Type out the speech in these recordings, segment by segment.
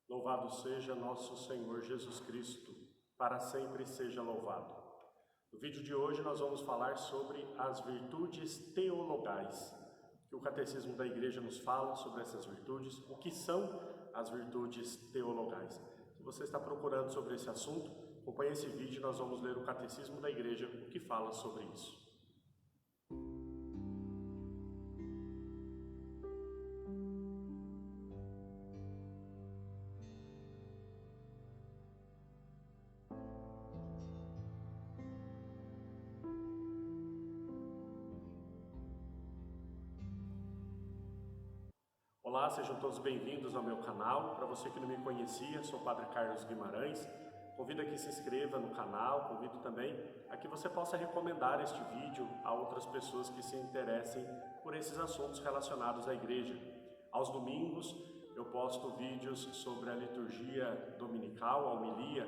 Louvado seja nosso Senhor Jesus Cristo, para sempre seja louvado. No vídeo de hoje nós vamos falar sobre as virtudes teologais, que o Catecismo da Igreja nos fala sobre essas virtudes, o que são as virtudes teologais. Se você está procurando sobre esse assunto, acompanhe esse vídeo e nós vamos ler o Catecismo da Igreja, o que fala sobre isso. Olá, sejam todos bem-vindos ao meu canal. Para você que não me conhecia, sou o Padre Carlos Guimarães. Convido a que se inscreva no canal, convido também a que você possa recomendar este vídeo a outras pessoas que se interessem por esses assuntos relacionados à igreja. Aos domingos eu posto vídeos sobre a liturgia dominical, a homilia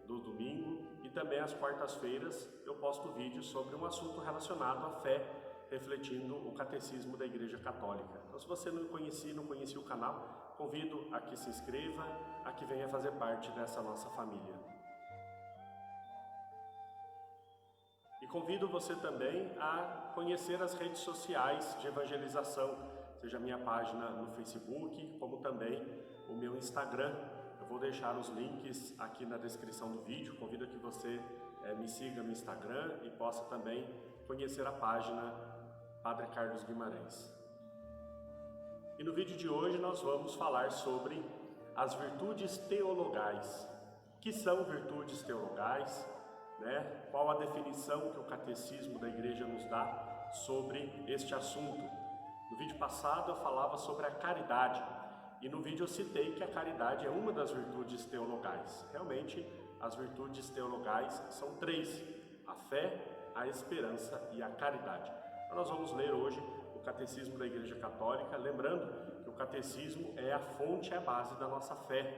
do domingo, e também às quartas-feiras eu posto vídeos sobre um assunto relacionado à fé, refletindo o Catecismo da Igreja Católica. Então, se você não conhecia o canal, convido a que se inscreva, a que venha fazer parte dessa nossa família. E convido você também a conhecer as redes sociais de evangelização, seja a minha página no Facebook, como também o meu Instagram. Eu vou deixar os links aqui na descrição do vídeo. Convido a que você me siga no Instagram e possa também conhecer a página Padre Carlos Guimarães. E no vídeo de hoje nós vamos falar sobre as virtudes teologais. O que são virtudes teologais? Qual a definição que o Catecismo da Igreja nos dá sobre este assunto? No vídeo passado eu falava sobre a caridade, e no vídeo eu citei que a caridade é uma das virtudes teologais. Realmente, as virtudes teologais são três: a fé, a esperança e a caridade. Então, nós vamos ler hoje o Catecismo da Igreja Católica, lembrando que o Catecismo é a fonte, é a base da nossa fé.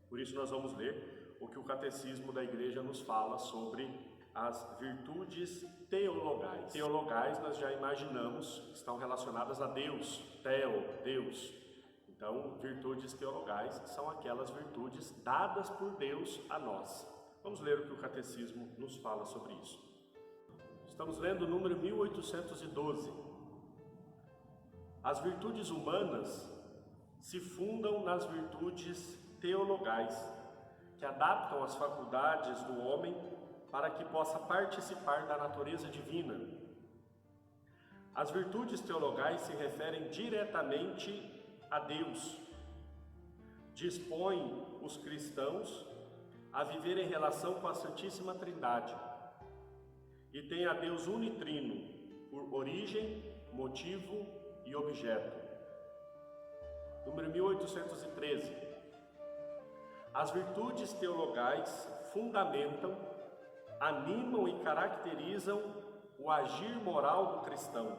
Por isso nós vamos ler o que o Catecismo da Igreja nos fala sobre as virtudes teologais. Teologais nós já imaginamos estão relacionadas a Deus, Deus. Então, virtudes teologais são aquelas virtudes dadas por Deus a nós. Vamos ler o que o Catecismo nos fala sobre isso. Estamos lendo o número 1812. As virtudes humanas se fundam nas virtudes teologais, que adaptam as faculdades do homem para que possa participar da natureza divina. As virtudes teologais se referem diretamente a Deus, dispõem os cristãos a viver em relação com a Santíssima Trindade e têm a Deus unitrino por origem, motivo e objeto. Número 1813. As virtudes teologais fundamentam, animam e caracterizam o agir moral do cristão.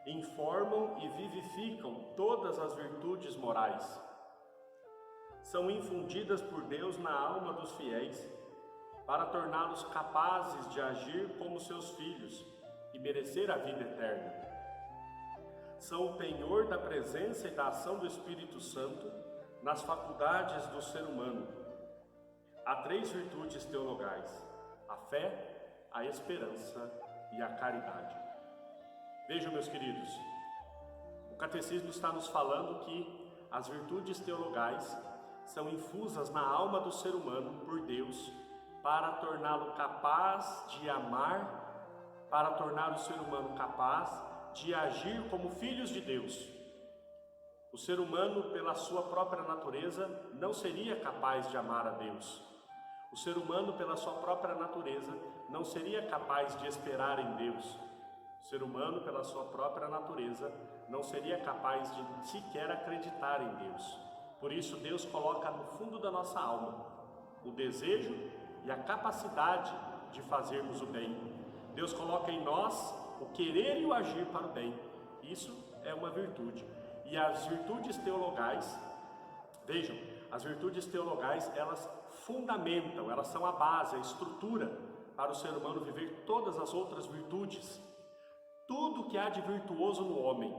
Informam e vivificam todas as virtudes morais. São infundidas por Deus na alma dos fiéis, para torná-los capazes de agir como seus filhos e merecer a vida eterna. São o penhor da presença e da ação do Espírito Santo nas faculdades do ser humano. Há três virtudes teologais: a fé, a esperança e a caridade. Vejam, meus queridos, o Catecismo está nos falando que as virtudes teologais são infusas na alma do ser humano por Deus para torná-lo capaz de amar, para tornar o ser humano capaz de agir como filhos de Deus. O ser humano, pela sua própria natureza, não seria capaz de amar a Deus. O ser humano, pela sua própria natureza, não seria capaz de esperar em Deus. O ser humano, pela sua própria natureza, não seria capaz de sequer acreditar em Deus. Por isso, Deus coloca no fundo da nossa alma o desejo e a capacidade de fazermos o bem. Deus coloca em nós o querer e o agir para o bem. Isso é uma virtude. E as virtudes teologais, vejam, as virtudes teologais, elas fundamentam, elas são a base, a estrutura para o ser humano viver todas as outras virtudes. Tudo que há de virtuoso no homem,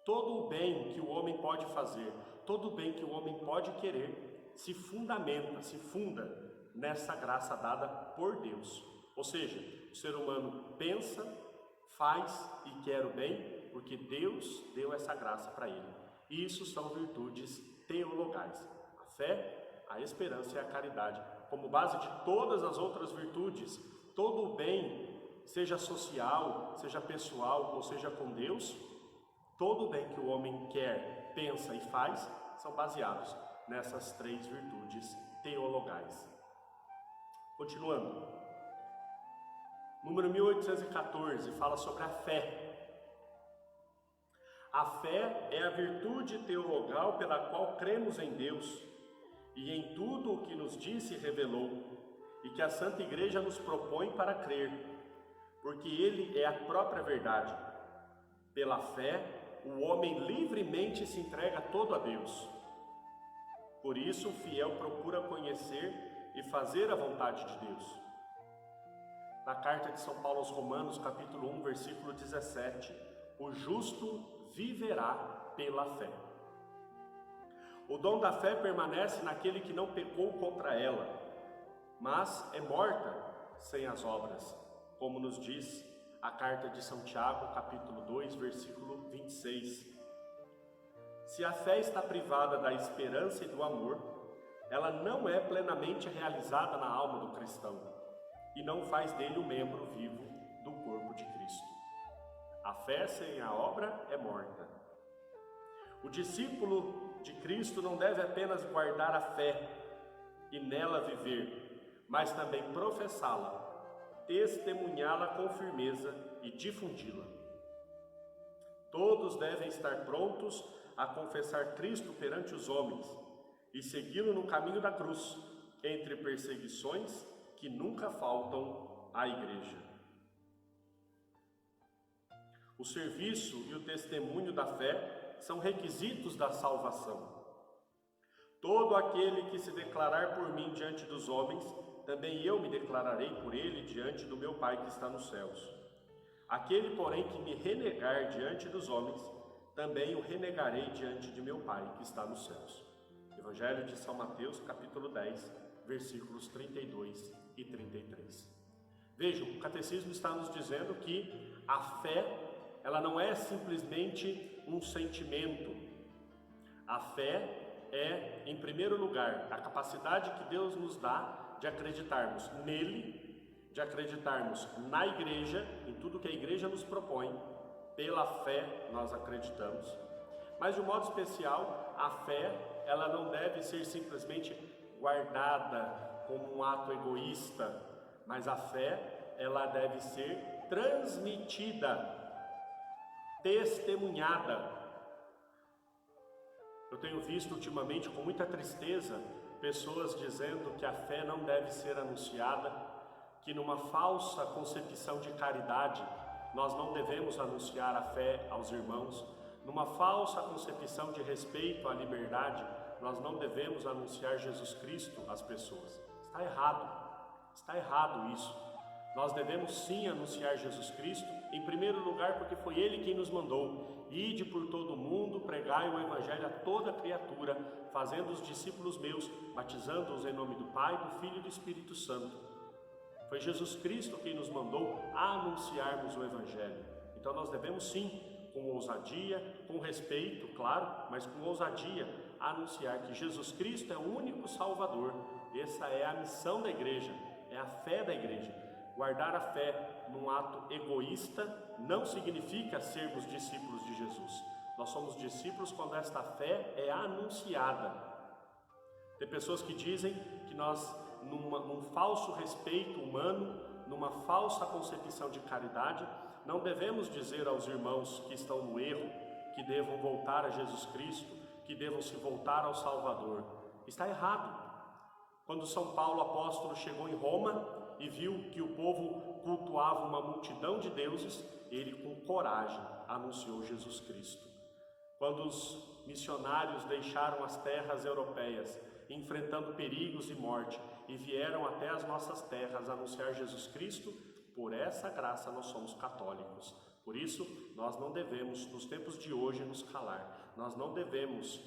todo o bem que o homem pode fazer, todo bem que o homem pode querer se funda nessa graça dada por Deus. Ou seja, o ser humano pensa, faz e quer o bem, porque Deus deu essa graça para ele. Isso são virtudes teologais: a fé, a esperança e a caridade. Como base de todas as outras virtudes, todo o bem, seja social, seja pessoal ou seja com Deus, todo o bem que o homem quer, pensa e faz, são baseados nessas três virtudes teologais. Continuando. Número 1814 fala sobre a fé. A fé é a virtude teologal pela qual cremos em Deus e em tudo o que nos disse e revelou, e que a Santa Igreja nos propõe para crer, porque Ele é a própria verdade. Pela fé, o homem livremente se entrega todo a Deus. Por isso, o fiel procura conhecer e fazer a vontade de Deus. Na carta de São Paulo aos Romanos, capítulo 1, versículo 17, o justo viverá pela fé. O dom da fé permanece naquele que não pecou contra ela, mas é morta sem as obras, como nos diz a carta de São Tiago, capítulo 2, versículo 26. Se a fé está privada da esperança e do amor, ela não é plenamente realizada na alma do cristão e não faz dele um membro vivo do corpo de Cristo. A fé sem a obra é morta. O discípulo de Cristo não deve apenas guardar a fé e nela viver, mas também professá-la, testemunhá-la com firmeza e difundi-la. Todos devem estar prontos a confessar Cristo perante os homens e segui-lo no caminho da cruz, entre perseguições que nunca faltam à igreja. O serviço e o testemunho da fé são requisitos da salvação. Todo aquele que se declarar por mim diante dos homens, também eu me declararei por ele diante do meu Pai que está nos céus. Aquele, porém, que me renegar diante dos homens, também o renegarei diante de meu Pai que está nos céus. Evangelho de São Mateus, capítulo 10, versículos 32 e 33. Vejam, o catecismo está nos dizendo que a fé, ela não é simplesmente um sentimento. A fé é, em primeiro lugar, a capacidade que Deus nos dá de acreditarmos nele, de acreditarmos na igreja, em tudo que a igreja nos propõe. Pela fé nós acreditamos. Mas de um modo especial, a fé, ela não deve ser simplesmente guardada como um ato egoísta, mas a fé, ela deve ser transmitida, testemunhada. Eu tenho visto ultimamente com muita tristeza pessoas dizendo que a fé não deve ser anunciada, que numa falsa concepção de caridade nós não devemos anunciar a fé aos irmãos, numa falsa concepção de respeito à liberdade nós não devemos anunciar Jesus Cristo às pessoas. Está errado isso. Nós devemos sim anunciar Jesus Cristo, em primeiro lugar porque foi Ele quem nos mandou. Ide por todo o mundo, pregai o Evangelho a toda criatura, fazendo os discípulos meus, batizando-os em nome do Pai, do Filho e do Espírito Santo. Foi Jesus Cristo quem nos mandou a anunciarmos o Evangelho. Então nós devemos sim, com ousadia, com respeito, claro, mas com ousadia, anunciar que Jesus Cristo é o único Salvador. Essa é a missão da igreja, é a fé da igreja. Guardar a fé num ato egoísta não significa sermos discípulos de Jesus. Nós somos discípulos quando esta fé é anunciada. Tem pessoas que dizem que nós, num falso respeito humano, numa falsa concepção de caridade, não devemos dizer aos irmãos que estão no erro que devam voltar a Jesus Cristo, que devam se voltar ao Salvador. Está errado. Quando São Paulo apóstolo chegou em Roma e viu que o povo cultuava uma multidão de deuses, ele com coragem anunciou Jesus Cristo. Quando os missionários deixaram as terras europeias, enfrentando perigos e morte, e vieram até as nossas terras anunciar Jesus Cristo, por essa graça nós somos católicos. Por isso, nós não devemos, nos tempos de hoje, nos calar. Nós não devemos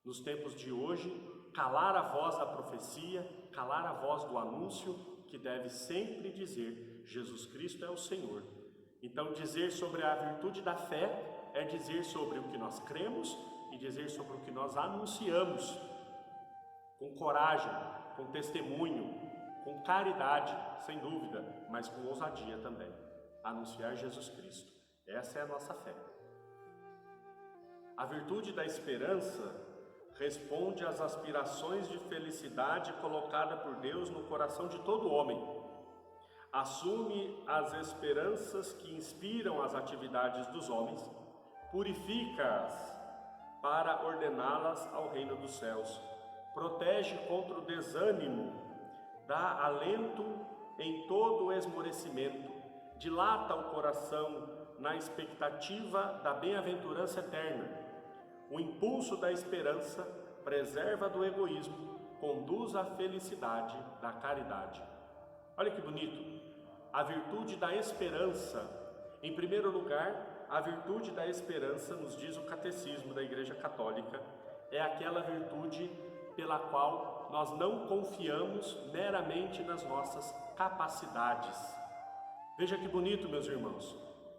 nos tempos de hoje, calar a voz da profecia, calar a voz do anúncio, que deve sempre dizer: Jesus Cristo é o Senhor. Então, dizer sobre a virtude da fé é dizer sobre o que nós cremos e dizer sobre o que nós anunciamos, com coragem, com testemunho, com caridade, sem dúvida, mas com ousadia também. Anunciar Jesus Cristo. Essa é a nossa fé. A virtude da esperança responde às aspirações de felicidade colocada por Deus no coração de todo homem. Assume as esperanças que inspiram as atividades dos homens, purifica-as para ordená-las ao reino dos céus, protege contra o desânimo, dá alento em todo o esmorecimento, dilata o coração na expectativa da bem-aventurança eterna. O impulso da esperança preserva do egoísmo, conduz à felicidade da caridade. Olha que bonito! A virtude da esperança. Em primeiro lugar, a virtude da esperança, nos diz o Catecismo da Igreja Católica, é aquela virtude pela qual nós não confiamos meramente nas nossas capacidades. Veja que bonito, meus irmãos.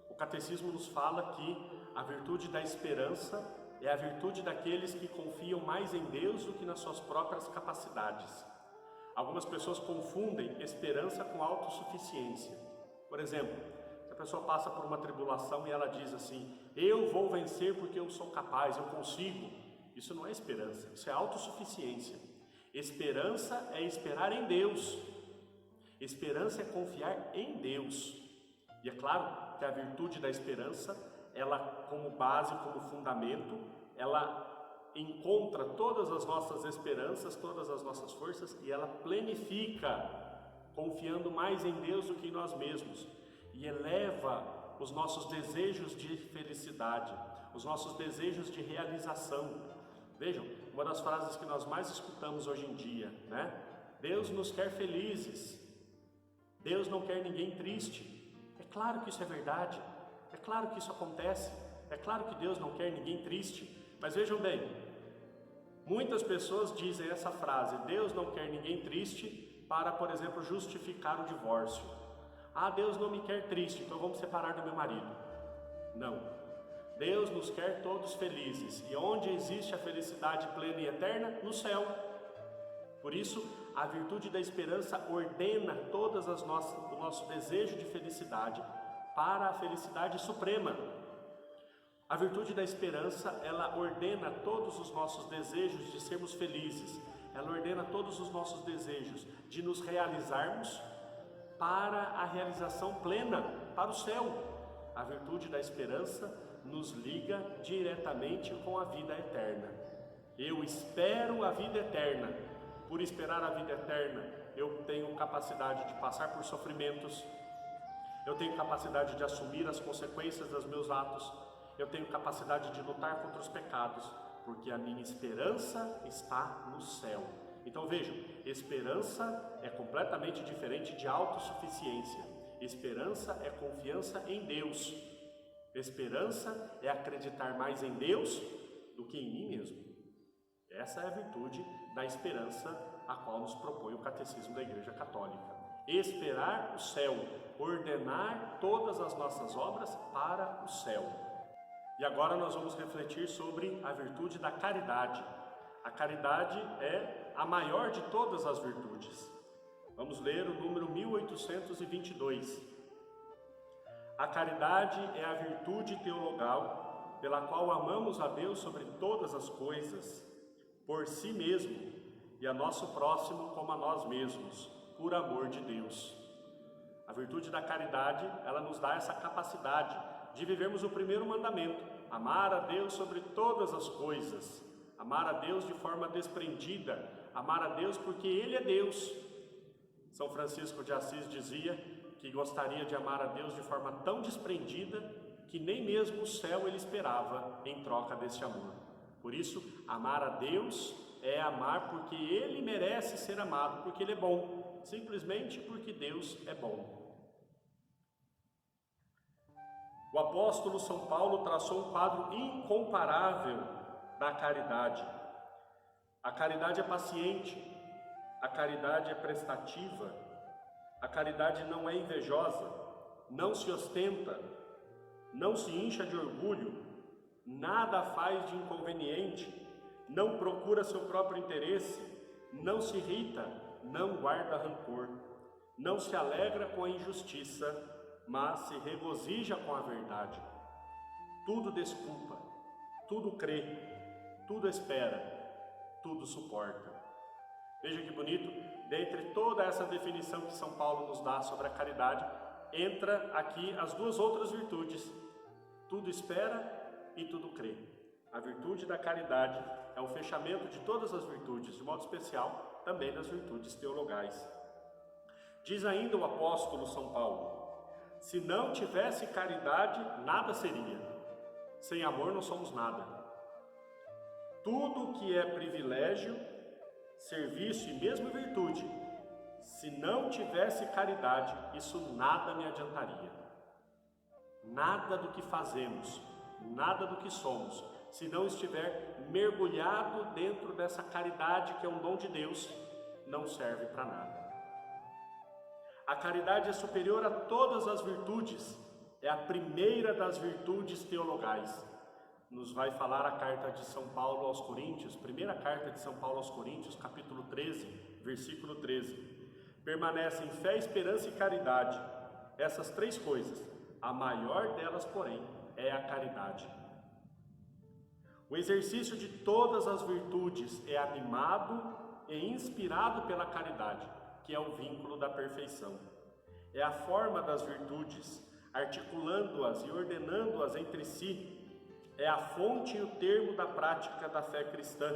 O Catecismo nos fala que a virtude da esperança é a virtude daqueles que confiam mais em Deus do que nas suas próprias capacidades. Algumas pessoas confundem esperança com autossuficiência. Por exemplo, se a pessoa passa por uma tribulação e ela diz assim: eu vou vencer porque eu sou capaz, eu consigo. Isso não é esperança, isso é autossuficiência. Esperança é esperar em Deus. Esperança é confiar em Deus. E é claro que a virtude da esperança, ela como base, como fundamento, ela encontra todas as nossas esperanças, todas as nossas forças e ela plenifica, confiando mais em Deus do que em nós mesmos, e eleva os nossos desejos de felicidade, os nossos desejos de realização. Vejam, uma das frases que nós mais escutamos hoje em dia, né? Deus nos quer felizes, Deus não quer ninguém triste. É claro que isso é verdade, é claro que isso acontece, é claro que Deus não quer ninguém triste. Mas vejam bem, muitas pessoas dizem essa frase: Deus não quer ninguém triste, para, por exemplo, justificar o divórcio. Ah, Deus não me quer triste, então vamos separar do meu marido. Não. Deus nos quer todos felizes. E onde existe a felicidade plena e eterna? No céu. Por isso, a virtude da esperança ordena todas as nossas, o nosso desejo de felicidade para a felicidade suprema. A virtude da esperança, ela ordena todos os nossos desejos de sermos felizes. Ela ordena todos os nossos desejos de nos realizarmos para a realização plena, para o céu. A virtude da esperança nos liga diretamente com a vida eterna. Eu espero a vida eterna. Por esperar a vida eterna, eu tenho capacidade de passar por sofrimentos. Eu tenho capacidade de assumir as consequências dos meus atos. Eu tenho capacidade de lutar contra os pecados, porque a minha esperança está no céu. Então vejam, esperança é completamente diferente de autossuficiência. Esperança é confiança em Deus. Esperança é acreditar mais em Deus do que em mim mesmo. Essa é a virtude da esperança a qual nos propõe o Catecismo da Igreja Católica. Esperar o céu, ordenar todas as nossas obras para o céu. E agora nós vamos refletir sobre a virtude da caridade. A caridade é a maior de todas as virtudes. Vamos ler o número 1822. A caridade é a virtude teologal pela qual amamos a Deus sobre todas as coisas, por si mesmo e a nosso próximo como a nós mesmos, por amor de Deus. A virtude da caridade, ela nos dá essa capacidade de vivermos o primeiro mandamento: amar a Deus sobre todas as coisas, amar a Deus de forma desprendida, amar a Deus porque Ele é Deus. São Francisco de Assis dizia que gostaria de amar a Deus de forma tão desprendida que nem mesmo o céu ele esperava em troca desse amor. Por isso, amar a Deus é amar porque Ele merece ser amado, porque Ele é bom, simplesmente porque Deus é bom. O apóstolo São Paulo traçou um quadro incomparável da caridade. A caridade é paciente, a caridade é prestativa, a caridade não é invejosa, não se ostenta, não se incha de orgulho, nada faz de inconveniente, não procura seu próprio interesse, não se irrita, não guarda rancor, não se alegra com a injustiça, mas se regozija com a verdade. Tudo desculpa, tudo crê, tudo espera, tudo suporta. Veja que bonito, dentre toda essa definição que São Paulo nos dá sobre a caridade, entra aqui as duas outras virtudes. Tudo espera e tudo crê. A virtude da caridade é o fechamento de todas as virtudes, de modo especial também das virtudes teologais. Diz ainda o apóstolo São Paulo: se não tivesse caridade, nada seria. Sem amor não somos nada. Tudo que é privilégio, serviço e mesmo virtude, se não tivesse caridade, isso nada me adiantaria. Nada do que fazemos, nada do que somos, se não estiver mergulhado dentro dessa caridade que é um dom de Deus, não serve para nada. A caridade é superior a todas as virtudes, é a primeira das virtudes teologais. Nos vai falar a carta de São Paulo aos Coríntios, primeira carta de São Paulo aos Coríntios, capítulo 13, versículo 13. Permanecem fé, esperança e caridade, essas três coisas. A maior delas, porém, é a caridade. O exercício de todas as virtudes é animado e inspirado pela caridade, que é o vínculo da perfeição. É a forma das virtudes, articulando-as e ordenando-as entre si, é a fonte e o termo da prática da fé cristã.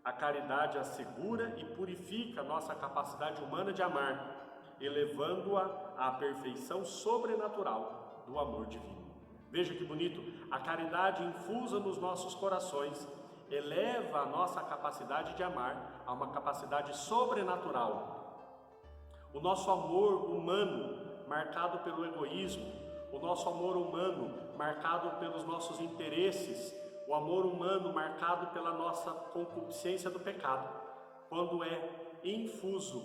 A caridade assegura e purifica a nossa capacidade humana de amar, elevando-a à perfeição sobrenatural do amor divino. Veja que bonito, a caridade infusa nos nossos corações eleva a nossa capacidade de amar a uma capacidade sobrenatural. O nosso amor humano, marcado pelo egoísmo, o nosso amor humano, marcado pelos nossos interesses, o amor humano marcado pela nossa concupiscência do pecado, quando é infuso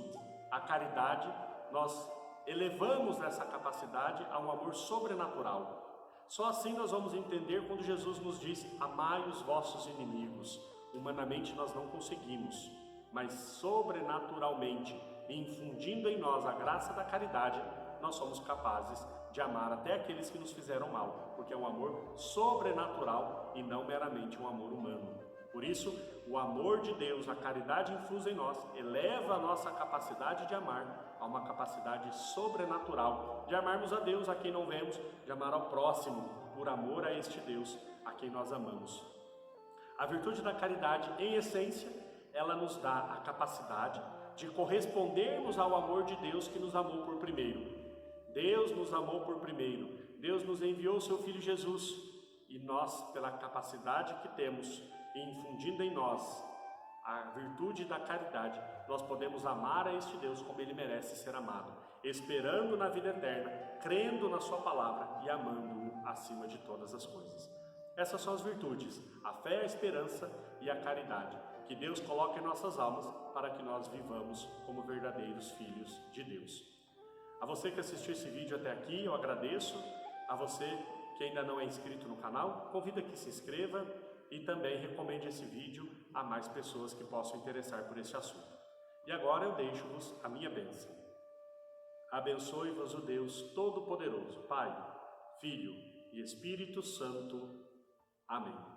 a caridade, nós elevamos essa capacidade a um amor sobrenatural. Só assim nós vamos entender quando Jesus nos diz: amai os vossos inimigos. Humanamente nós não conseguimos, mas sobrenaturalmente, infundindo em nós a graça da caridade, nós somos capazes de amar até aqueles que nos fizeram mal, porque é um amor sobrenatural e não meramente um amor humano. Por isso, o amor de Deus, a caridade infusa em nós, eleva a nossa capacidade de amar a uma capacidade sobrenatural, de amarmos a Deus a quem não vemos, de amar ao próximo por amor a este Deus a quem nós amamos. A virtude da caridade, em essência, ela nos dá a capacidade de correspondermos ao amor de Deus que nos amou por primeiro. Deus nos amou por primeiro, Deus nos enviou o seu Filho Jesus, e nós, pela capacidade que temos, e infundindo em nós a virtude da caridade, nós podemos amar a este Deus como Ele merece ser amado, esperando na vida eterna, crendo na sua palavra e amando-o acima de todas as coisas. Essas são as virtudes, a fé, a esperança e a caridade, que Deus coloca em nossas almas para que nós vivamos como verdadeiros filhos de Deus. A você que assistiu esse vídeo até aqui, eu agradeço. A você que ainda não é inscrito no canal, convido que se inscreva e também recomende esse vídeo a mais pessoas que possam interessar por esse assunto. E agora eu deixo-vos a minha bênção. Abençoe-vos o Deus Todo-Poderoso, Pai, Filho e Espírito Santo. Amém.